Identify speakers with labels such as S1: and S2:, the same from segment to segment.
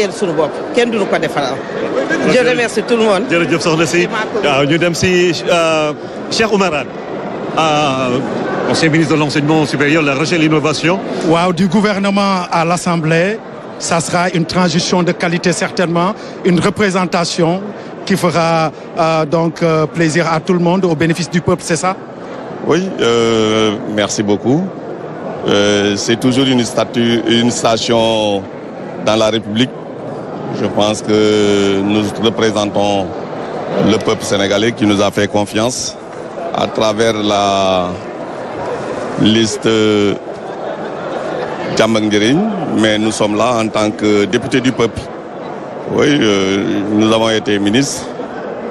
S1: suñu bopp kenn duñu ko defaral. Je remercie tout le monde.
S2: jërëjëf soxna si waaw ñu dem si Cheikh Oumar Anne ancien ministre de l'enseignement supérieur, de la recherche et de l'innovation.
S3: Waaw, du gouvernement à l'Assemblée, ça sera une transition de qualité certainement, une représentation qui fera plaisir à tout le monde au bénéfice du peuple, c'est ça?
S4: Oui, merci beaucoup. C'est toujours une station dans la République. Je pense que nous représentons le peuple sénégalais qui nous a fait confiance à travers la liste Jàmm ak Njariñ, mais nous sommes là en tant que députés du peuple. Oui, nous avons été ministres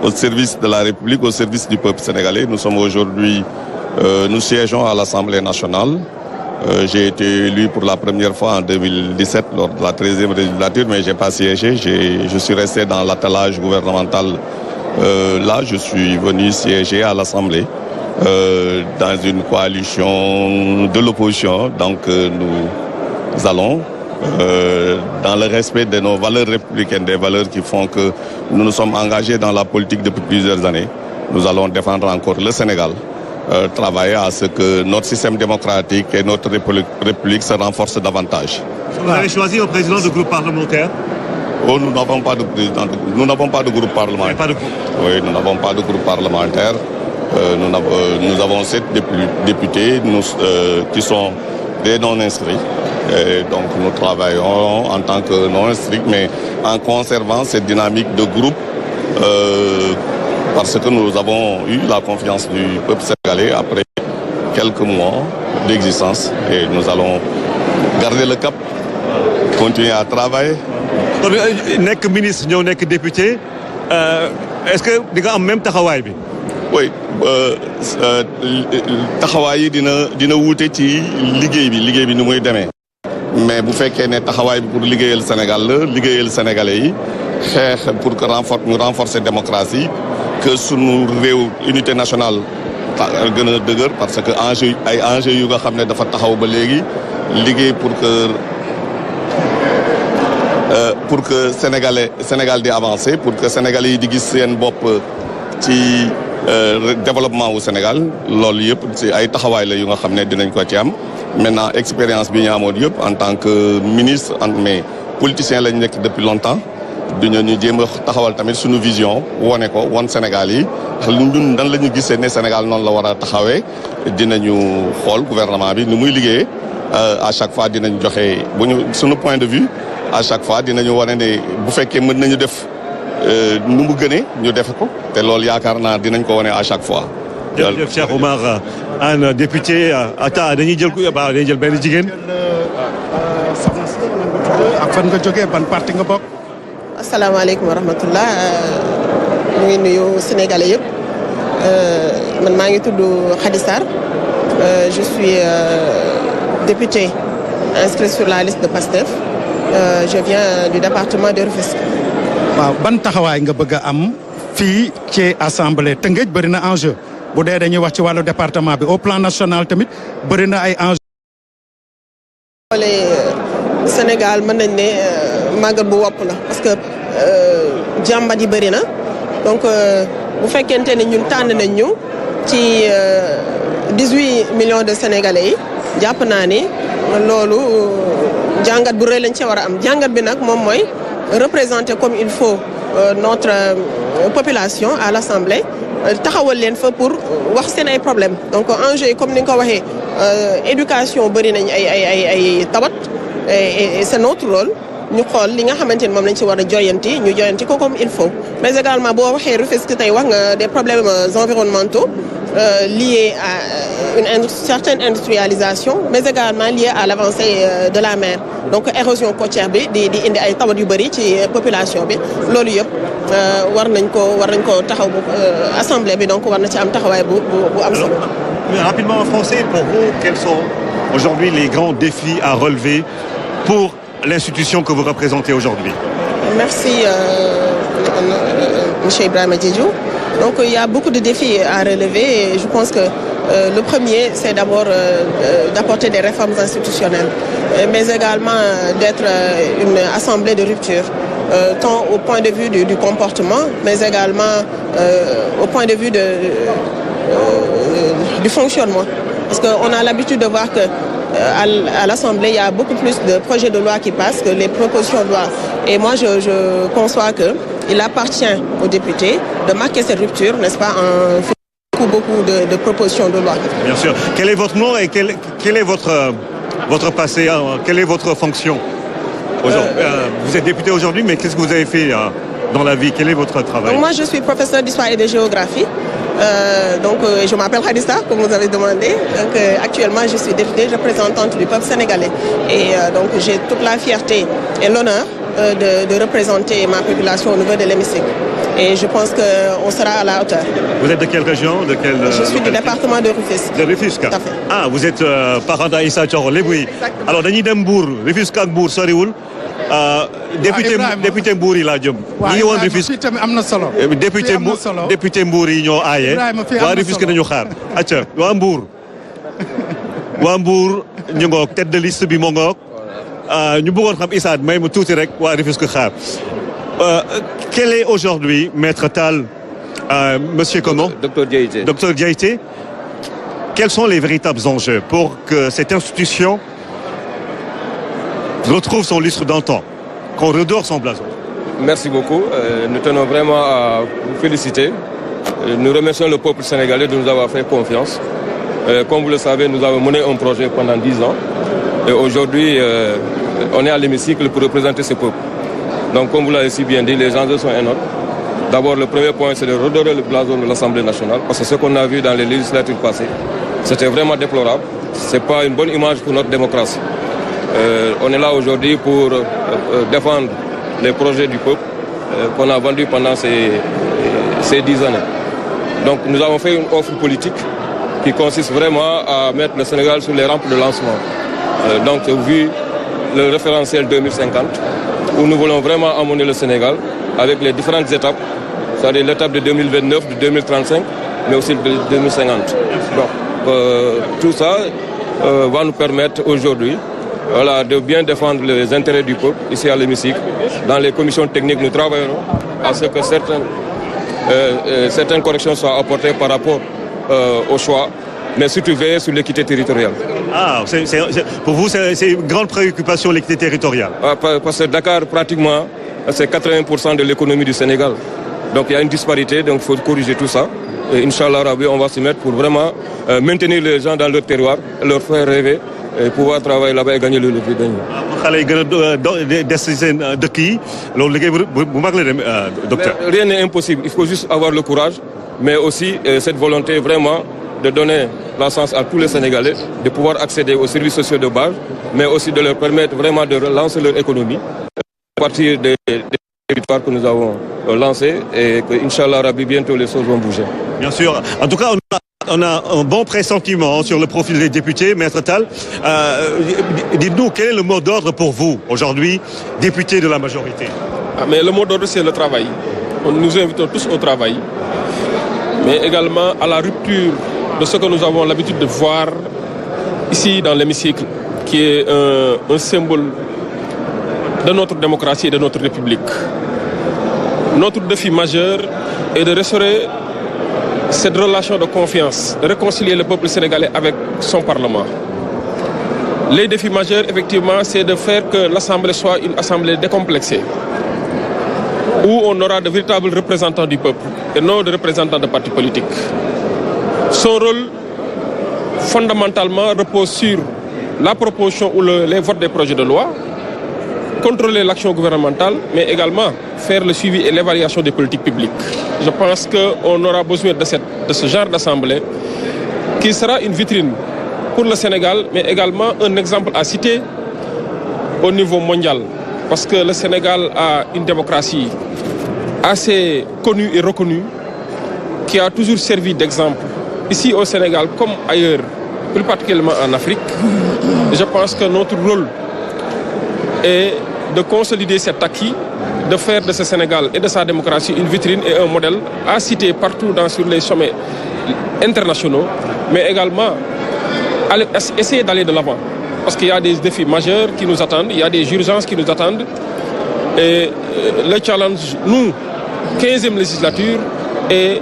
S4: au service de la République, au service du peuple sénégalais. Nous sommes aujourd'hui, nous siégeons à l'Assemblée nationale. J'ai été élu pour la première fois en 2017 lors de la 13e législature, mais j'ai pas siégé. Je suis resté dans l'attelage gouvernemental. Là, je suis venu siéger à l'Assemblée dans une coalition de l'opposition. Donc, nous allons, dans le respect de nos valeurs républicaines, des valeurs qui font que nous nous sommes engagés dans la politique depuis plusieurs années. Nous allons défendre encore le Sénégal. Travailler à ce que notre système démocratique et notre république se renforcent davantage.
S2: Vous avez choisi un président de groupe parlementaire?
S4: Oh, nous n'avons pas de président. Nous n'avons pas de groupe parlementaire.
S2: Pas de groupe.
S4: Oui, nous n'avons pas de groupe parlementaire. Nous avons 7 députés qui sont des non-inscrits. Et donc nous travaillons en tant que non-inscrits, mais en conservant cette dynamique de groupe. Parce que nous avons eu la confiance du peuple sénégalais après quelques mois d'existence et nous allons garder le cap, continuer à travailler.
S2: kon nekk ministre ñëw nekk député est-ce que di nga am même taxawaay bi?
S4: Oui, taxawaay yi dina wuute ci liggéey bi ni muy demee. Mais bu fekkee ne taxawaay bi pour liggéeyal Sénégal la liggéeyal Sénégalais yi xeex pour que renforcer démocratie. Que sunu réew unité nationale gën a dëgër parce que enjeu yu nga xam ne dafa taxaw ba léegi liggéey pour que Sénégal di avancer pour que Sénégalais yi di gis seen bopp ci développement wu Sénégal loolu yëpp ci ay taxawaay la yu nga xam ne dinañ ko ci am. Maintenant expérience bi ñu amoon yëpp en tant que ministre mais politicien lañ nekk depuis longtemps. ñu jéem a taxawal tamit suñu vision won Sénégal yi ñun nan la ñu gisee ne Sénégal noonu la war a taxawee dinañu xool gouvernement bi ni muy liggéeyee à chaque fois dinañ joxe suñu point de vue à chaque fois dinañu wane ne bu fekkee mën nañu def nu mu gënee ñu def ko te loolu yaakaar naa dinañ ko wane à chaque fois.
S2: jërëjëf Cheikh Oumar Anne député dañuy jël benn jigéen.
S3: soxna si ak fan nga jógee ban parti nga bokk.
S5: asalaamaaleykum wa rahmatullah ñu ngi nuyu sénégalais yëpp man maa ngi tudd Khady Sarr je suis députée inscrite sur la liste de PASTEF je viens du département de Rufisque.
S3: waaw ban taxawaay nga bëgg a am fii ci assemblée Tëngéej bëri na enjeu bu dee dañuy wax ci wàllu département bi au plan national tamit bëri na ay enjeu.
S5: Sénégal mën nañ ne màggal bu wopp la parce que jàmbat yi bëri na donc bu fekkente ne ñun tànn nañ ñu ci 18 millions de sénégalais yi jàpp naa ni loolu jàngat bu rëy lañ ci war a am jàngat bi nag moom mooy représenter comme il faut notre population à l'Assemblée taxawal leen fa pour wax seen ay problèmes donc enjeu yi comme ni nga ko waxee éducation bëri nañ ay tabat et c'est notre rôle ñu xool li nga xamante ni moom lañ ci war a ñu joyanti ko comme il faut mais également boo waxee Rufisque tey wax nga des problèmes environnementaux liés à une certaine industrialisation mais également liés à l'avancée de la mer donc érosion côtière bi di indi ay tawat yu bëri ci population bi loolu yëpp war nañ ko taxaw bu assemblée bi donc war na ci am taxawaay bu am solo.
S2: Rapidement en français, pour vous, quels sont aujourd'hui les grands défis à relever pour l'institution que vous représentez aujourd'hui?
S5: Merci, M. Ibrahima Diédhiou. Donc il y a beaucoup de défis à relever et je pense que le premier, c'est d'abord d'apporter des réformes institutionnelles, mais également d'être une assemblée de rupture, tant au point de vue du comportement, mais également au point de vue du fonctionnement. Parce qu'on a l'habitude de voir que à l'Assemblée, il y a beaucoup plus de projets de loi qui passent que les propositions de loi. Et moi, je conçois qu'il appartient aux députés de marquer cette rupture, n'est-ce pas, en faisant beaucoup de propositions de loi.
S2: Bien sûr. Quel est votre nom et quel est votre passé, quelle est votre fonction aujourd'hui? Vous êtes député aujourd'hui, mais qu'est-ce que vous avez fait dans la vie? Quel est votre travail?
S5: Donc moi, je suis professeur d'histoire et de géographie. Je m'appelle Khadista, comme vous avez demandé. Donc, actuellement, je suis députée représentante du peuple sénégalais. Et donc, j'ai toute la fierté et l'honneur de représenter ma population au niveau de l'hémicycle. Et je pense qu'on sera à la hauteur.
S2: Vous êtes de quelle région?
S5: Je suis du département de Rufisque.
S2: De Rufisque.
S5: Tout à fait.
S2: Ah, vous êtes parent d'Aïssa Thioro Léboui.
S5: Exactement.
S2: Alors, dañuy dem Mbour, Rufisque ak Mbour soriwul. député Mbour yi laa jëm. ñi ngi woon Rufisque
S3: fii tamit am na solo.
S2: député Mbour yi ñoo aaye. waa Rufisque nañu xaar. acca waa Mbour. waa Mbour ñu ngoog tête de liste bi moo ngoog. ñu bëggoon xam Issa may mu tuuti rek waa Rufisque xaar. Quel est aujourd'hui, Maître Tall, Monsieur comment?
S6: Docteur Diaité.
S2: Docteur Diaité, quels sont les véritables enjeux pour que cette institution retrouve son lustre d'antan, qu'on redore son blason?
S6: Merci beaucoup. Nous tenons vraiment à vous féliciter. Nous remercions le peuple sénégalais de nous avoir fait confiance. Comme vous le savez, nous avons mené un projet pendant 10 ans. Et aujourd'hui, on est à l'hémicycle pour représenter ce peuple. Donc, comme vous l'avez si bien dit, les enjeux sont énormes. D'abord, le premier point, c'est de redorer le blason de l'Assemblée nationale. Parce que ce qu'on a vu dans les législatures passées, c'était vraiment déplorable. Ce n'est pas une bonne image pour notre démocratie. On est là aujourd'hui pour défendre les projets du peuple qu'on a vendus pendant ces 10 années. Donc, nous avons fait une offre politique qui consiste vraiment à mettre le Sénégal sur les rampes de lancement. Donc, vu le référentiel 2050, où nous voulons vraiment emmener le Sénégal avec les différentes étapes, c'est-à-dire l'étape de 2029, de 2035, mais aussi de 2050. Donc, tout ça va nous permettre aujourd'hui de bien défendre les intérêts du peuple ici à l'hémicycle. Dans les commissions techniques, nous travaillerons à ce que certaines corrections soient apportées par rapport au choix, mais surtout veiller sur l'équité territoriale.
S2: Ah, pour vous, c'est une grande préoccupation, l'équité territoriale.
S6: Parce que Dakar, pratiquement, c'est 80% de l'économie du Sénégal. Donc il y a une disparité, donc il faut corriger tout ça. Et Inch'Allah, on va s'y mettre pour vraiment maintenir les gens dans leur terroir, leur faire rêver et pouvoir travailler là-bas et gagner le levier. Rien n'est impossible, il faut juste avoir le courage, mais aussi cette volonté vraiment de donner la chance à tous les Sénégalais de pouvoir accéder aux services sociaux de base, mais aussi de leur permettre vraiment de relancer leur économie à partir des territoires que nous avons lancés et que, Inch'Allah, Rabbi, bientôt les choses vont bouger.
S2: Bien sûr. En tout cas, on a un bon pressentiment sur le profil des députés. Maître Tall, dites-nous, quel est le mot d'ordre pour vous, aujourd'hui, député de la majorité?
S7: Mais le mot d'ordre, c'est le travail. Nous invitons tous au travail, mais également à la rupture de ce que nous avons l'habitude de voir ici dans l'hémicycle, qui est un symbole de notre démocratie et de notre République. Notre défi majeur est de restaurer cette relation de confiance, de réconcilier le peuple sénégalais avec son Parlement. Les défis majeurs, effectivement, c'est de faire que l'Assemblée soit une assemblée décomplexée, où on aura de véritables représentants du peuple et non de représentants de partis politiques. Son rôle, fondamentalement, repose sur la proposition ou les votes des projets de loi, contrôler l'action gouvernementale, mais également faire le suivi et l'évaluation des politiques publiques. Je pense qu'on aura besoin de ce genre d'assemblée qui sera une vitrine pour le Sénégal, mais également un exemple à citer au niveau mondial. Parce que le Sénégal a une démocratie assez connue et reconnue, qui a toujours servi d'exemple, ici au Sénégal comme ailleurs, plus particulièrement en Afrique. Je pense que notre rôle est de consolider cet acquis, de faire de ce Sénégal et de sa démocratie une vitrine et un modèle à citer partout sur les sommets internationaux, mais également essayer d'aller de l'avant. Parce qu'il y a des défis majeurs qui nous attendent, il y a des urgences qui nous attendent. Et le challenge, nous, 15e législature, est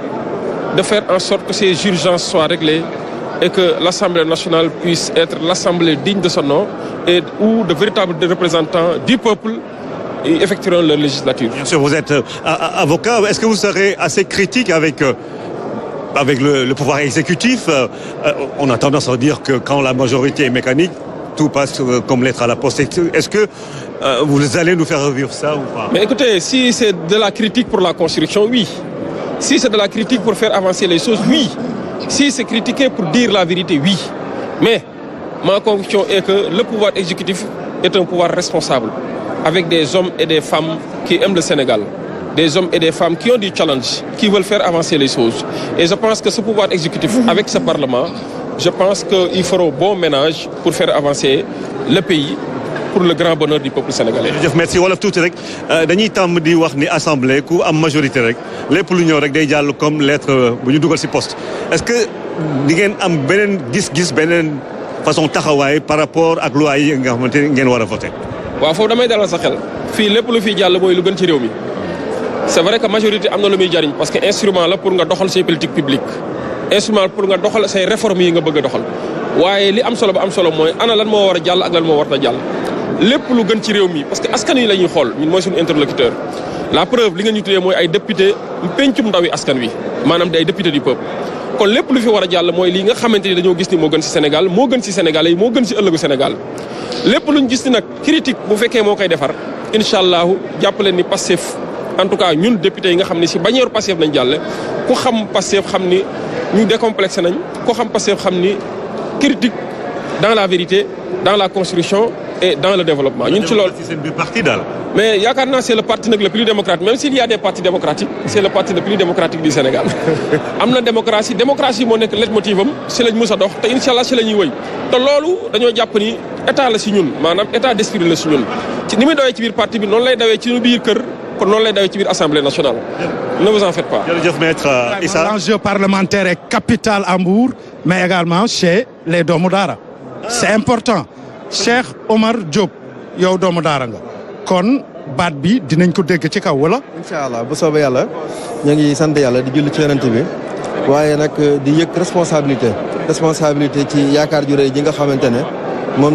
S7: de faire en sorte que ces urgences soient réglées et que l'Assemblée nationale puisse être l'Assemblée digne de son nom et où de véritables représentants du peuple effectueront leur législature.
S2: Bien sûr, vous êtes avocat. Est-ce que vous serez assez critique avec le pouvoir exécutif? On a tendance à dire que quand la majorité est mécanique, tout passe comme lettre à la poste. Est-ce que vous allez nous faire revivre ça ou pas?
S7: Mais écoutez, si c'est de la critique pour la construction, oui. Si c'est de la critique pour faire avancer les choses, oui. Si c'est critiquer pour dire la vérité, oui. Mais ma conviction est que le pouvoir exécutif est un pouvoir responsable, avec des hommes et des femmes qui aiment le Sénégal. Des hommes et des femmes qui ont du challenge, qui veulent faire avancer les choses. Et je pense que ce pouvoir exécutif, avec ce Parlement, je pense qu'ils feront bon ménage pour faire avancer le pays pour le grand bonheur du peuple sénégalais.
S2: Merci wolof tuuti rek dañuy tàmm di wax ni assemblée ku am majorité rek lépp lu ñëw rek day jàll comme lettre bu ñu dugal ci poste. Est-ce que di ngeen am beneen gis-gis beneen façon taxawaay par rapport ak loi yi nga xamante ni ngeen war a voter?
S7: waaw foofu damay dalal sa xel fii lépp lu fiy jàll mooy lu gën ci réew mi. C'est vrai que majorité am na lu muy jariñ parce que instrument la pour nga doxal say politique publique instrument pour nga doxal say réformes yi nga bëgg a doxal waaye li am solo ba am solo mooy ana lan moo war a jàll ak lan moo war a jàll lépp lu gën ci réew mi parce que askan wi la ñuy xool ñun mooy suñu interlocuteur. La preuve li nga ñu tuddee mooy ay député pencum ndawi askan wi maanaam day député du peuple kon lépp lu fi war a jàll mooy lii nga xamante ni dañoo gis ni moo gën ci Sénégal moo gën ci Sénégalais yi moo gën ci ëllëgu Sénégal lépp luñ gis ni nag critique bu fekkee moo koy defar incha allahu jàppale ni Pastef en tout cas ñun député yi nga xam ne si bannière Pastef nañ jàlle ku xam Pastef xam ni ñu décomplexé nañ ku xam Pastef xam ni critique dans la vérité dans la construction et dans le développement ñun ci loolu mais yaakaar naa c'est le parti nag le plus démocratique même s'il y a des partis démocratiques c'est le parti le plus démocratique du Sénégal am na démocratie moo nekk leitmotiv am si lañ mës a dox te incha allah si la ñuy wëy te loolu dañoo jàpp ni état la si ñun maanaam état d'esprit la si ñun ci ni muy dawee ci biir parti bi noonu lay dawee ci biir kër kon noonu lay dawee ci biir assemblée nationale ne vous en faites pas.
S2: jërëjëf maître Issa.
S3: L'enjeu parlementaire est capital à Mbour mais également chez les doomu daara c'est important Cheikh Omar Diop yow doomu daara nga kon baat bi dinañ ko dégg ci kaw wala.
S8: incha allah bu soobee yàlla ñu ngi sant yàlla di julli ci yonent bi waaye nag di yëg responsabilité ci yaakaar ju rëy ji nga xamante ne moom la